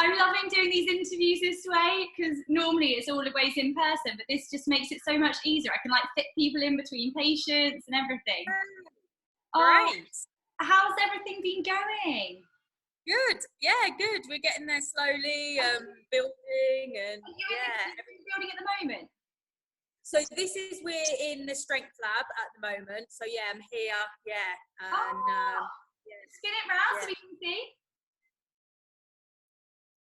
I'm loving doing these interviews this way because normally it's always in person, but this just makes it so much easier. I can like fit people in between patients and everything. Great. How's everything been going? Good. Yeah, good. We're getting there slowly, building and Building at the moment. So we're in the strength lab at the moment. So yeah, I'm here. Yeah. And spin it round so we can see.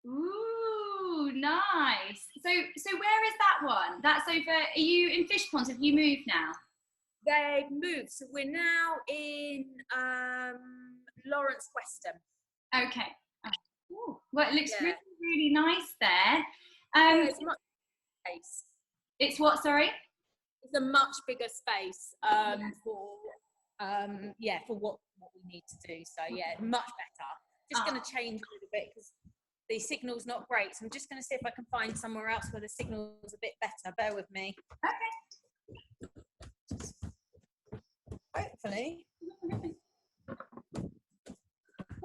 Ooh, nice. So where is that one? That's over. Are you in Fish Ponds? Have you moved now? They've moved. So we're now in Lawrence Weston. Okay. Ooh. Well, it looks really, really nice there. It's much space. It's what? Sorry. It's a much bigger space for what we need to do. So yeah, much better. Just going to change a little bit because the signal's not great. So I'm just going to see if I can find somewhere else where the signal's a bit better. Bear with me. Okay. Hopefully.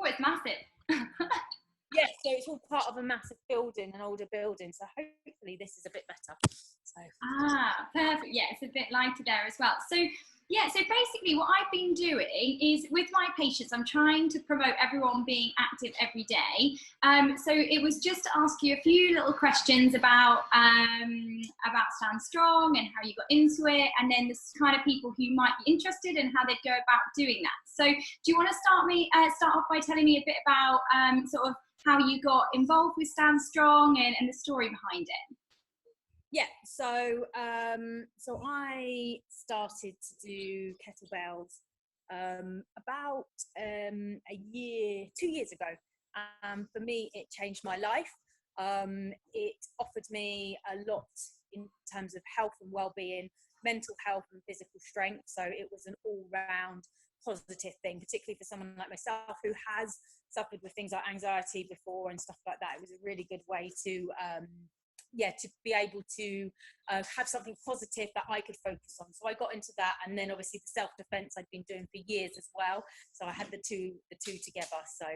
Oh, it's massive. Yes, so it's all part of a massive building, an older building. So hopefully this is a bit better. So. Perfect. Yeah, it's a bit lighter there as well. So basically what I've been doing is with my patients, I'm trying to promote everyone being active every day. So it was just to ask you a few little questions about Stand Strong and how you got into it, and then the kind of people who might be interested and how they'd go about doing that. So do you want to start off by telling me a bit about sort of how you got involved with Stand Strong and the story behind it? Yeah, so I started to do kettlebells about 2 years ago. For me, it changed my life. It offered me a lot in terms of health and well-being, mental health and physical strength. So it was an all-round positive thing, particularly for someone like myself who has suffered with things like anxiety before and stuff like that. It was a really good way to be able to have something positive that I could focus on. So I got into that, and then obviously the self-defense I'd been doing for years as well. So I had the two together. So,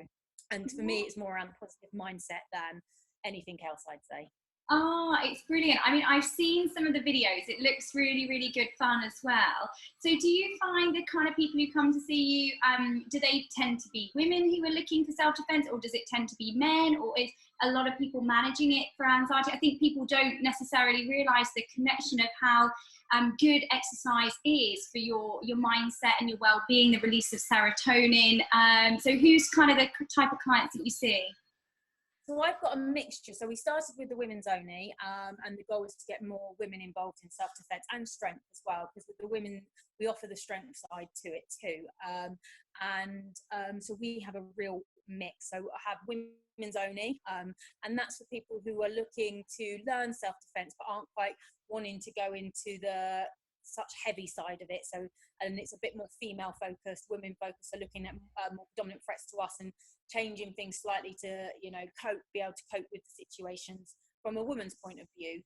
and for me, it's more around the positive mindset than anything else, I'd say. Oh, it's brilliant. I mean, I've seen some of the videos. It looks really, really good fun as well. So do you find the kind of people who come to see you, do they tend to be women who are looking for self-defense, or does it tend to be men, or is a lot of people managing it for anxiety? I think people don't necessarily realise the connection of how good exercise is for your mindset and your well-being, the release of serotonin. So who's kind of the type of clients that you see? So I've got a mixture. So we started with the women's only, and the goal is to get more women involved in self-defense and strength as well, because with the women, we offer the strength side to it too. So we have a real mix. So I have women's only, and that's for people who are looking to learn self-defense but aren't quite wanting to go into the such heavy side of it. So, and it's a bit more female focused, women focused, are looking at more dominant threats to us and changing things slightly to, be able to cope with the situations from a woman's point of view.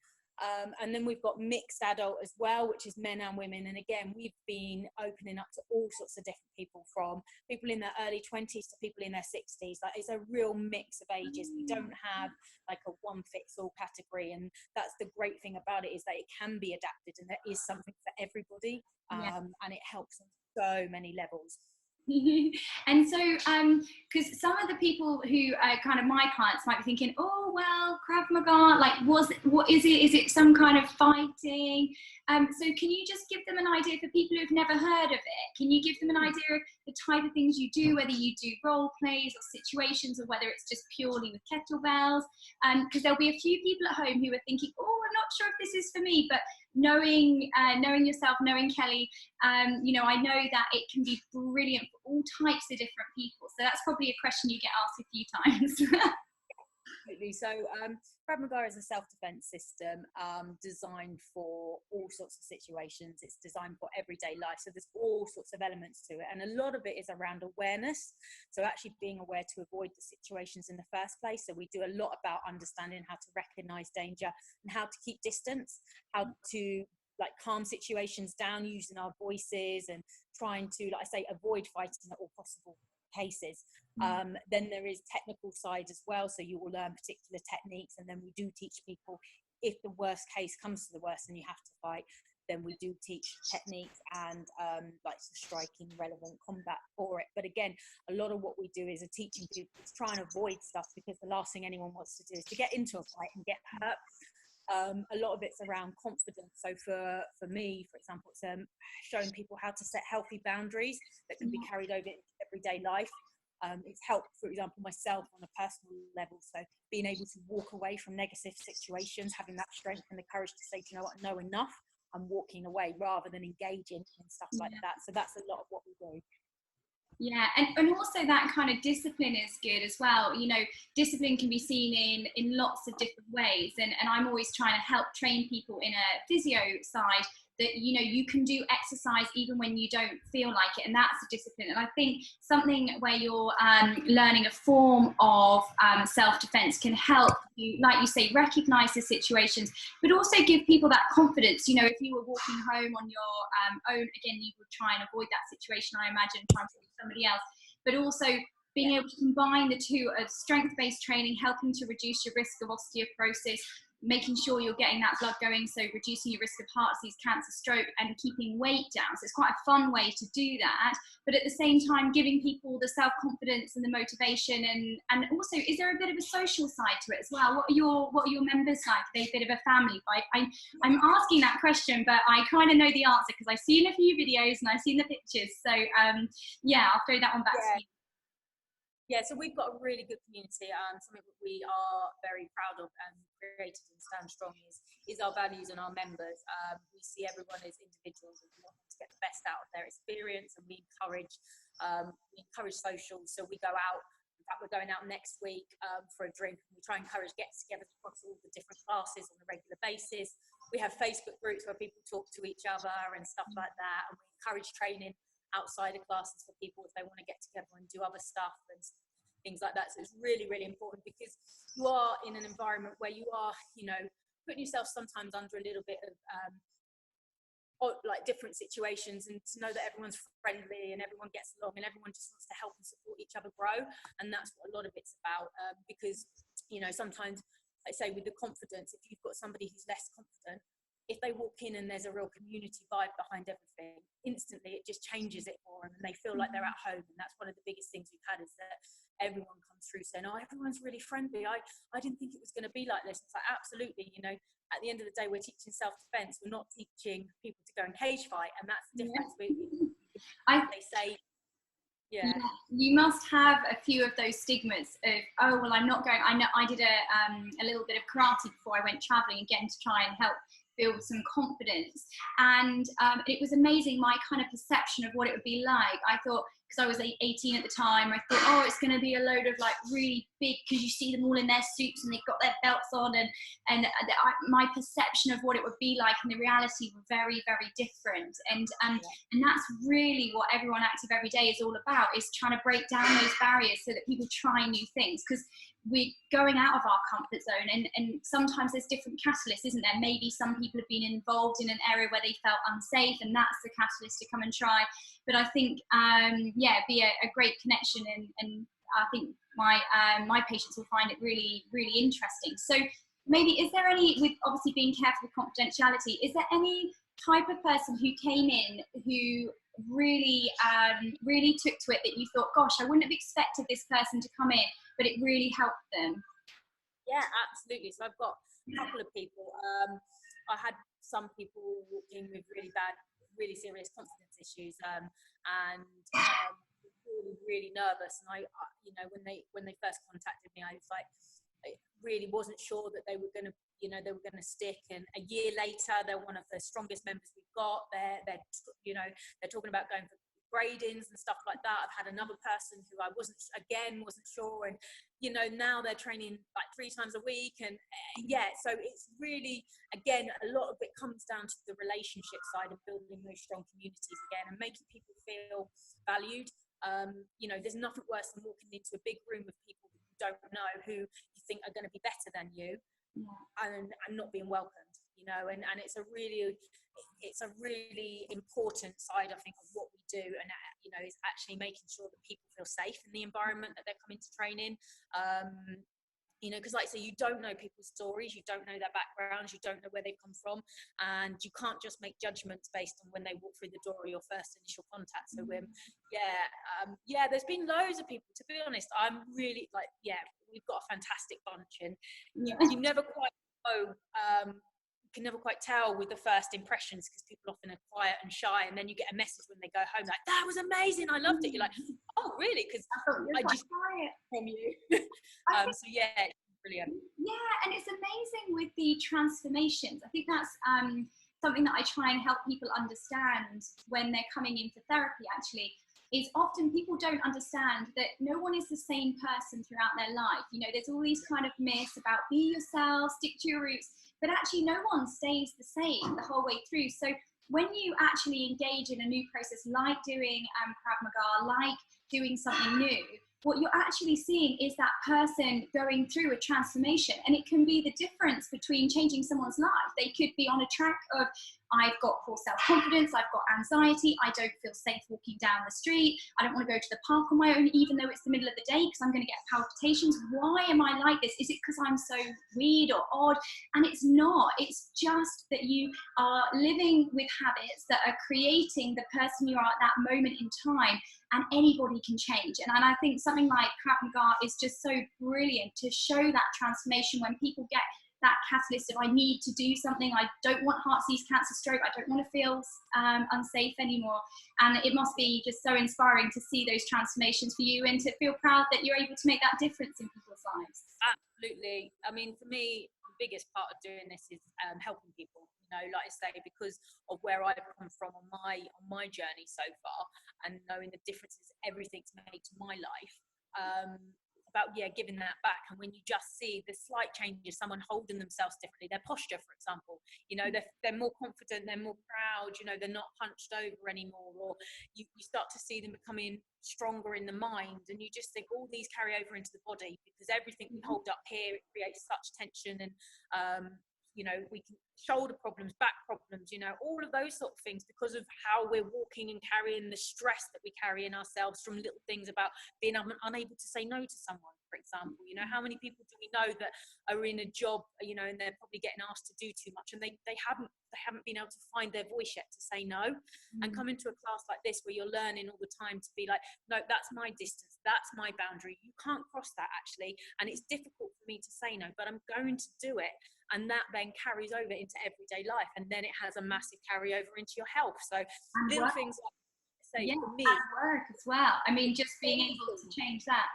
And then we've got mixed adult as well, which is men and women. And again, we've been opening up to all sorts of different people, from people in their early 20s to people in their 60s. Like, it's a real mix of ages. We don't have like a one fits all category. And that's the great thing about it, is that it can be adapted and there is something for everybody. And it helps on so many levels. And so, because some of the people who are kind of my clients might be thinking, oh, well, Krav Maga, like, what is it? Is it some kind of fighting? So can you just give them an idea for people who've never heard of it? Can you give them an idea of the type of things you do, whether you do role plays or situations, or whether it's just purely with kettlebells? Because there'll be a few people at home who are thinking, oh, I'm not sure if this is for me, but knowing yourself, knowing Kelly, I know that it can be brilliant for all types of different people. So that's probably a question you get asked a few times. Absolutely. So Krav Maga is a self-defense system designed for all sorts of situations. It's designed for everyday life. So there's all sorts of elements to it. And a lot of it is around awareness. So actually being aware to avoid the situations in the first place. So we do a lot about understanding how to recognize danger and how to keep distance, how to calm situations down using our voices, and trying to, like I say, avoid fighting at all possible cases. Then there is technical side as well, so you will learn particular techniques, and then we do teach people, if the worst case comes to the worst and you have to fight, then we do teach techniques and like striking relevant combat for it. But again, a lot of what we do is teaching people to try and avoid stuff, because the last thing anyone wants to do is to get into a fight and get hurt. A lot of it's around confidence. So for me, for example, it's showing people how to set healthy boundaries that can be carried over into everyday life. It's helped, for example, myself on a personal level. So being able to walk away from negative situations, having that strength and the courage to say, you know what, I know enough, I'm walking away, rather than engaging in stuff like that. So that's a lot of what we do. Yeah, and also that kind of discipline is good as well. You know, discipline can be seen in lots of different ways, and I'm always trying to help train people in a physio side that, you know, you can do exercise even when you don't feel like it, and that's a discipline. And I think something where you're learning a form of self-defense can help you, like you say, recognize the situations, but also give people that confidence. You know, if you were walking home on your own, again, you would try and avoid that situation, I imagine, trying to with somebody else, but also being able to combine the two of strength-based training, helping to reduce your risk of osteoporosis, making sure you're getting that blood going, so reducing your risk of heart disease, cancer, stroke, and keeping weight down. So it's quite a fun way to do that, but at the same time giving people the self-confidence and the motivation. And also, is there a bit of a social side to it as well? What are your members like? Are they a bit of a family? I'm asking that question, but I kind of know the answer because I've seen a few videos and I've seen the pictures. So yeah, I'll throw that one back to you. Yeah, so we've got a really good community, and something that we are very proud of and created in Stand Strong is our values and our members. We see everyone as individuals and we want them to get the best out of their experience, and we encourage social. So we go out. In fact, we're going out next week for a drink, and we try and encourage get-togethers across all the different classes on a regular basis. We have Facebook groups where people talk to each other and stuff like that, and we encourage training outside of classes for people if they want to get together and do other stuff and things like that. So it's really, really important, because you are in an environment where you are, you know, putting yourself sometimes under a little bit of like different situations, and to know that everyone's friendly and everyone gets along and everyone just wants to help and support each other grow. And that's what a lot of it's about, because, you know, sometimes, like I say, with the confidence, if you've got somebody who's less confident, if they walk in and there's a real community vibe behind everything, instantly it just changes it for them, and they feel like they're at home. And that's one of the biggest things we've had, is that everyone comes through saying, oh, everyone's really friendly. I didn't think it was going to be like this. It's like, absolutely, you know, at the end of the day, we're teaching self-defense. We're not teaching people to go and cage fight, and that's the difference. They say, yeah, you must have a few of those stigmas of, oh, well, I'm not going. I know I did a little bit of karate before I went traveling, again, to try and help build some confidence. And it was amazing, my kind of perception of what it would be like. I thought, because I was 18 at the time, I thought, oh, it's going to be a load of like really big, because you see them all in their suits and they've got their belts on, and my perception of what it would be like and the reality were very, very different. And that's really what Everyone Active Every Day is all about, is trying to break down those barriers so that people try new things, because we're going out of our comfort zone, and sometimes there's different catalysts, isn't there? Maybe some people have been involved in an area where they felt unsafe, and that's the catalyst to come and try. But I think be a great connection, and I think my patients will find it really, really interesting. So maybe, is there any, with obviously being careful with confidentiality, is there any type of person who came in who really took to it, that you thought, gosh, I wouldn't have expected this person to come in, but it really helped them? Yeah, absolutely. So I've got a couple of people. I had some people walking with really serious confidence issues, and really, really nervous. And I you know, when they first contacted me, I was like, I really wasn't sure that they were going to, you know, they were going to stick. And a year later, they're one of the strongest members we've got. They're you know, they're talking about going for gradings and stuff like that. I've had another person who I wasn't sure, and, you know, now they're training like 3 times a week. And yeah, so it's really, again, a lot of it comes down to the relationship side of building those strong communities again, and making people feel valued. You know, there's nothing worse than walking into a big room of people that you don't know, who you think are going to be better than you, and not being welcomed, you know. And it's a really important side, I think, of what we do. And you know, is actually making sure that people feel safe in the environment that they're coming to train in. You know, because like I say, you don't know people's stories, you don't know their backgrounds, you don't know where they've come from, and you can't just make judgments based on when they walk through the door or your first initial contact. So there's been loads of people, to be honest. I'm really like, we've got a fantastic bunch, and you never quite know, you can never quite tell with the first impressions, because people often are quiet and shy, and then you get a message when they go home like, that was amazing, I loved it. You're like, oh really? Because I just quiet from you. So yeah, it's brilliant. Yeah, and it's amazing with the transformations. I think that's something that I try and help people understand when they're coming in for therapy, actually, is often people don't understand that no one is the same person throughout their life. You know, there's all these kind of myths about be yourself, stick to your roots, but actually no one stays the same the whole way through. So when you actually engage in a new process, like doing Krav Maga, like doing something new, what you're actually seeing is that person going through a transformation, and it can be the difference between changing someone's life. They could be on a track of, I've got poor self-confidence, I've got anxiety, I don't feel safe walking down the street, I don't want to go to the park on my own, even though it's the middle of the day, because I'm going to get palpitations. Why am I like this? Is it because I'm so weird or odd? And it's not. It's just that you are living with habits that are creating the person you are at that moment in time, and anybody can change. And I think something like Krav Maga is just so brilliant to show that transformation when people get that catalyst of, I need to do something, I don't want heart disease, cancer, stroke, I don't want to feel unsafe anymore. And it must be just so inspiring to see those transformations for you, and to feel proud that you're able to make that difference in people's lives. Absolutely. I mean, for me, the biggest part of doing this is helping people, you know, like I say, because of where I've come from on my journey so far, and knowing the differences everything's made to my life. About giving that back. And when you just see the slight changes, someone holding themselves differently, their posture, for example, you know, they're more confident, they're more proud, you know, they're not hunched over anymore, or you start to see them becoming stronger in the mind, and you just think all these carry over into the body, because everything we hold up here, it creates such tension, and you know, we can shoulder problems, back problems, you know, all of those sort of things, because of how we're walking and carrying the stress that we carry in ourselves from little things about being unable to say no to someone, for example. You know, how many people do we know that are in a job, you know, and they're probably getting asked to do too much, and they haven't been able to find their voice yet to say no. And come into a class like this where you're learning all the time to be like, no, that's my distance, that's my boundary, you can't cross that actually, and it's difficult for me to say no, but I'm going to do it. And that then carries over into everyday life, and then it has a massive carryover into your health. So little things like, say, for me, and work as well. I mean, just being able to change that.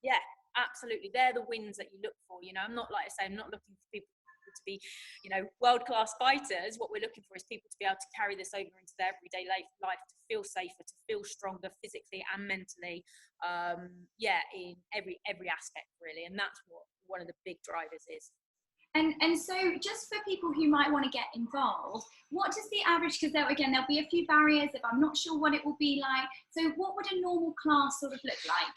Yeah, absolutely. They're the wins that you look for. You know, I'm not, like I say, I'm not looking for people to be, you know, world-class fighters. What we're looking for is people to be able to carry this over into their everyday life, to feel safer, to feel stronger physically and mentally. In every aspect really, and that's what one of the big drivers is. And so just for people who might want to get involved, what does the average, because there'll be a few barriers if I'm not sure what it will be like. So what would a normal class sort of look like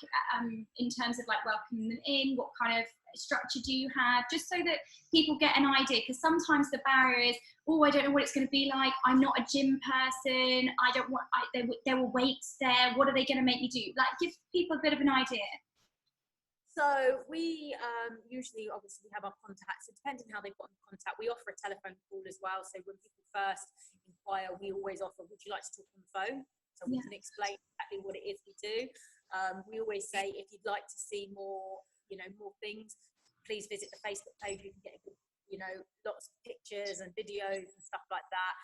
in terms of like welcoming them in? What kind of structure do you have? Just so that people get an idea, because sometimes the barrier is, oh, I don't know what it's going to be like. I'm not a gym person. I don't want, there were weights there. What are they going to make me do? Like, give people a bit of an idea. So we usually, obviously, we have our contacts. So depending how they've got in contact, we offer a telephone call as well. So when people first inquire, we always offer, would you like to talk on the phone? So we can explain exactly what it is we do. We always say, if you'd like to see more, you know, more things, please visit the Facebook page. You can get, you know, lots of pictures and videos and stuff like that.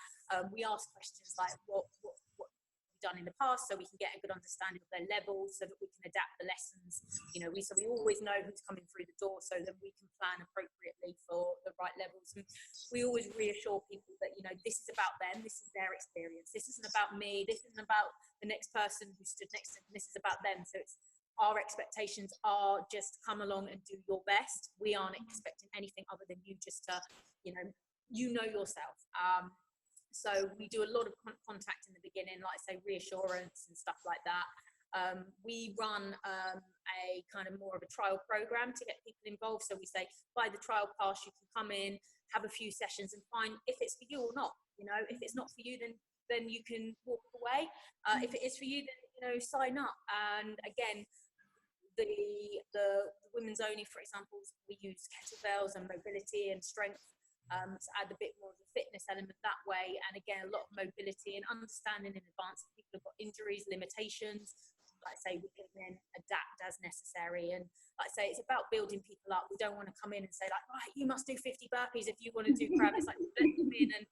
We ask questions like, what done in the past, so we can get a good understanding of their levels, so that we can adapt the lessons. You know, we always know who's coming through the door, so that we can plan appropriately for the right levels. And we always reassure people that, you know, this is about them, this is their experience, this isn't about me, this isn't about the next person who stood next to them, this is about them. So it's, our expectations are just come along and do your best. We aren't expecting anything other than you just to, you know yourself. So we do a lot of contact in the beginning, like I say, reassurance and stuff like that. We run a kind of more of a trial program to get people involved. So we say, by the trial pass, you can come in, have a few sessions and find if it's for you or not. You know, if it's not for you, then then you can walk away. If it is for you, then, you know, sign up. And again, the women's only, for example, we use kettlebells and mobility and strength, to add a bit more of the fitness element that way. And again, a lot of mobility and understanding in advance if people have got injuries, limitations. Like I say, we can then adapt as necessary. And like I say, it's about building people up. We don't want to come in and say like, right, you must do 50 burpees if you want to do crab. It's like, let's come in and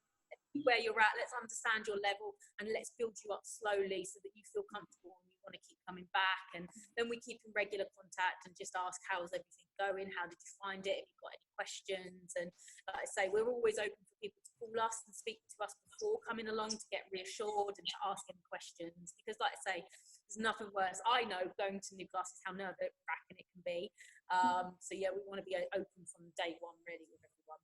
where you're at, let's understand your level, and let's build you up slowly so that you feel comfortable and you want to keep coming back. And then we keep in regular contact and just ask, how's everything going, how did you find it, have you got any questions? And like I say, we're always open for people to call us and speak to us before coming along to get reassured and to ask any questions, because like I say, there's nothing worse. I know going to new classes how nerve-wracking it can be. So yeah, we want to be open from day one really with everyone.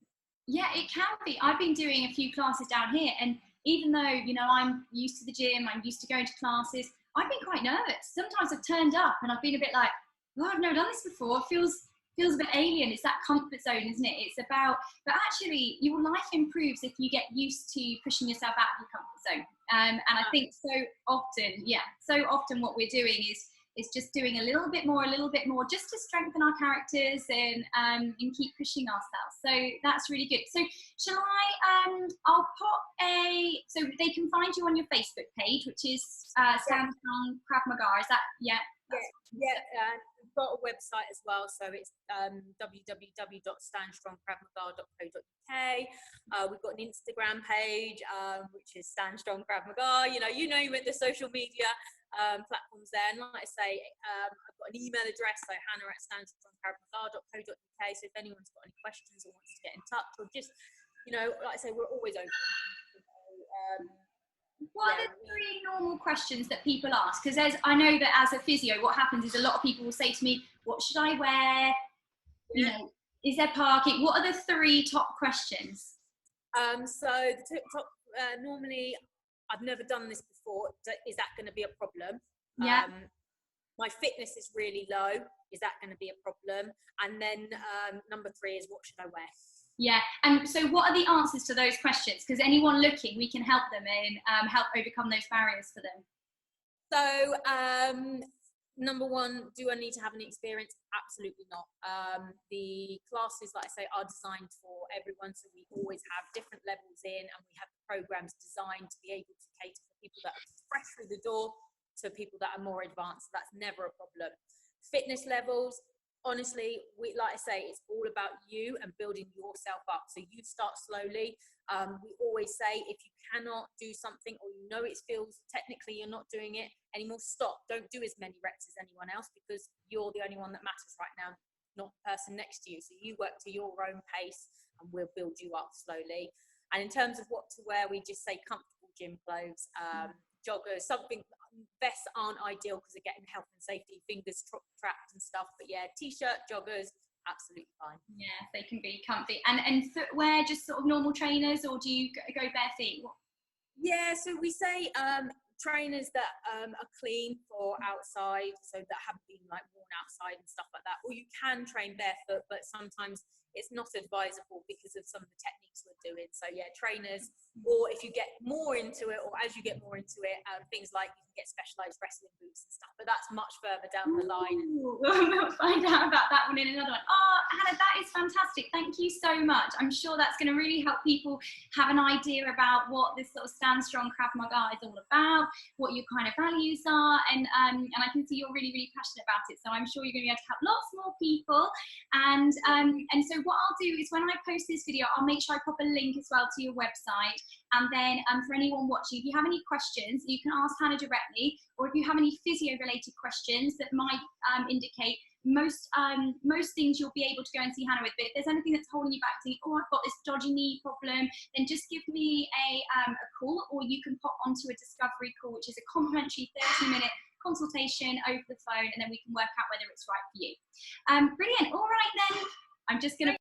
Yeah, it can be. I've been doing a few classes down here, and even though, you know, I'm used to the gym, I'm used to going to classes, I've been quite nervous. Sometimes I've turned up and I've been a bit like, oh, I've never done this before. It feels a bit alien. It's that comfort zone, isn't it? It's about, but actually your life improves if you get used to pushing yourself out of your comfort zone. And I think so often what we're doing is just doing a little bit more, just to strengthen our characters and keep pushing ourselves. So that's really good. So shall I'll pop so they can find you on your Facebook page, which is Stand Strong Krav Maga. Is that, yeah? We've got a website as well, so it's www.standstrongkravmaga.co.uk. We've got an Instagram page, which is Stand Strong Krav Maga. You name it, the social media platforms there. And like I say, I've got an email address, so hannah@standstrongkravmaga.co.uk. So if anyone's got any questions or wants to get in touch, or just, like I say, we're always open. What are the 3 normal questions that people ask? Because I know that as a physio, what happens is a lot of people will say to me, what should I wear? You know, is there parking? What are the 3 top questions? So the top, normally, I've never done this before. Is that going to be a problem? Yeah. My fitness is really low. Is that going to be a problem? And then number 3 is, what should I wear? Yeah, and so what are the answers to those questions? Because anyone looking, we can help them and help overcome those barriers for them. So, number 1, do I need to have any experience? Absolutely not. The classes, like I say, are designed for everyone. So we always have different levels in, and we have programs designed to be able to cater for people that are fresh through the door to people that are more advanced. So that's never a problem. Fitness levels, honestly, like I say, it's all about you and building yourself up. So you start slowly. We always say, if you cannot do something, or you know it feels technically you're not doing it anymore, stop. Don't do as many reps as anyone else, because you're the only one that matters right now, not the person next to you. So you work to your own pace, and we'll build you up slowly. And in terms of what to wear, we just say comfortable gym clothes, joggers, something. Vests aren't ideal because they're getting health and safety, fingers trapped and stuff. But yeah, t-shirt, joggers, absolutely fine. Yeah, they can be comfy. And footwear, just sort of normal trainers, or do you go bare feet? Yeah, so we say trainers that are clean for outside, so that haven't been like worn outside and stuff like that. Or you can train barefoot, but sometimes it's not advisable because of some of the techniques we're doing. So yeah, trainers, or if you get more into it, or as you get more into it, things like you can get specialized wrestling boots and stuff, but that's much further down the line. We'll find out about that one in another one. Oh, Hannah, that is fantastic. Thank you so much. I'm sure that's going to really help people have an idea about what this sort of Stand Strong Krav Maga is all about, what your kind of values are, and I can see you're really, really passionate about it. So I'm sure you're going to be able to help lots more people. And so what I'll do is, when I post this video, I'll make sure I pop a link as well to your website. And then for anyone watching, if you have any questions, you can ask Hannah directly, or if you have any physio related questions that might indicate most things, you'll be able to go and see Hannah with. But if there's anything that's holding you back, saying, oh, I've got this dodgy knee problem, then just give me a call, or you can pop onto a discovery call, which is a complimentary 30-minute consultation over the phone, and then we can work out whether it's right for you. Brilliant. All right then, I'm just going to